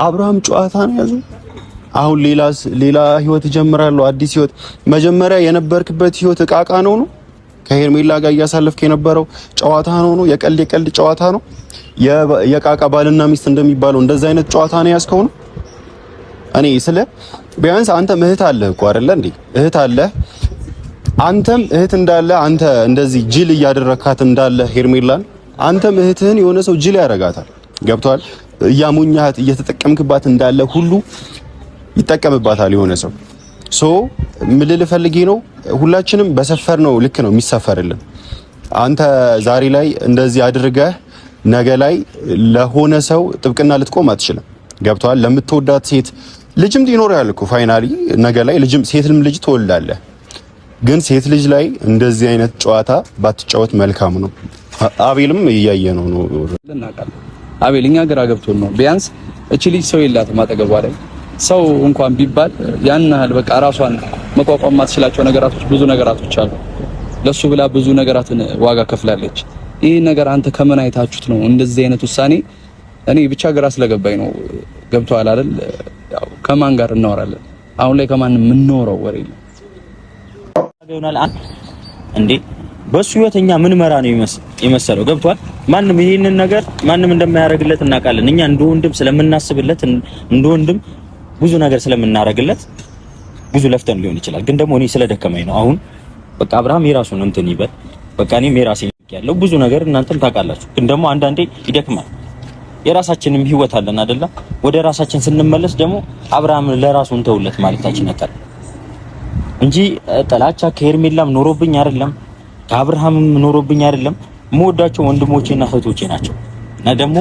አብርሃም ጨዋታ ነው ያዙ። አሁን ሌላ ህይወት ጀምራለሁ፣ አዲስ ህይወት። መጀመሪያ የነበርክበት ህይወት እቃቃ ነው። ከሄርሜላ ጋር እያሳለፍክ የነበረው ጨዋታ ነው። የቀልድ ጨዋታ ነው። የቃቃ ባልና ሚስት እንደሚባለው እንደዛ አይነት ጨዋታ ነው ያስከው ነው። እኔ ስለ ቢያንስ አንተ እህት አለህ እኮ አይደለ እንዴ? እህት አለህ። አንተም እህት እንዳለ አንተ እንደዚህ ጅል እያደረካት እንዳለ ሄርሜላን አንተም እህትህን የሆነ ሰው ጅል ያረጋታል። ገብቷል? እያሞኛት እየተጠቀምክባት እንዳለ ሁሉ ይጠቀምባታል የሆነ ሰው። ምልል ፈልጌ ነው ሁላችንም በሰፈር ነው ልክ ነው የሚሰፈርልን። አንተ ዛሬ ላይ እንደዚህ አድርገህ ነገ ላይ ለሆነ ሰው ጥብቅና ልትቆም አትችልም። ገብቷል? ለምትወዳት ሴት ልጅም ይኖራል እኮ ፋይናሊ ነገ ላይ ልጅም ሴትም ልጅ ትወልዳለህ። ግን ሴት ልጅ ላይ እንደዚህ አይነት ጨዋታ ባትጫወት መልካም ነው። አቤልም እያየ ነው እናውቃለን። አቤል እኛ ግራ ገብቶን ነው። ቢያንስ እቺ ልጅ ሰው የላትም አጠገቧ ላይ ሰው እንኳን ቢባል ያን ያህል በቃ ራሷን መቋቋም ማትችላቸው ነገራቶች ብዙ ነገራቶች አሉ። ለሱ ብላ ብዙ ነገራትን ዋጋ ከፍላለች። ይሄ ነገር አንተ ከምን አይታችሁት ነው እንደዚህ አይነት ውሳኔ? እኔ ብቻ ግራ ስለገባኝ ነው። ገብቷል አይደል? ያው ከማን ጋር እናወራለን? አሁን ላይ ከማን የምንኖረው ወሬ ነው ይሆናል እንዴ? በሱ ህይወተኛ ምን መራ ነው የመሰለው? ገብቷል? ማንም ይሄንን ነገር ማንም እንደማያደርግለት እናውቃለን። እኛ እንደ ወንድም ስለምናስብለት እንደ ወንድም ብዙ ነገር ስለምናደርግለት ብዙ ለፍተን ሊሆን ይችላል። ግን ደግሞ እኔ ስለደከመኝ ነው። አሁን በቃ አብርሃም የራሱን እንትን ይበል። በቃ እኔም የራሴ ያለው ብዙ ነገር እናንተም ታውቃላችሁ። ግን ደግሞ አንዳንዴ ይደክማል። የራሳችንም ህይወት አለን አይደለ? ወደ ራሳችን ስንመለስ ደግሞ አብርሃም ለራሱ እንተውለት ማለታችን አይቀርም እንጂ ጥላቻ ከሄርሜላም ኖሮብኝ አይደለም፣ ከአብርሃምም ኖሮብኝ አይደለም። የምወዳቸው ወንድሞቼና እህቶቼ ናቸው። እና ደግሞ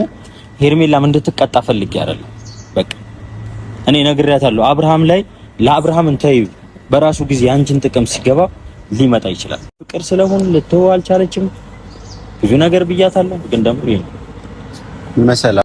ሄርሜላም እንድትቀጣ ፈልጌ አይደለም። በቃ እኔ ነግሬያታለሁ። አብርሃም ላይ ለአብርሃም እንተይ በራሱ ጊዜ አንቺን ጥቅም ሲገባ ሊመጣ ይችላል። ፍቅር ስለሆነ ልትተው አልቻለችም። ብዙ ነገር ብያታለሁ። ግን ደግሞ ይሄ መሰላ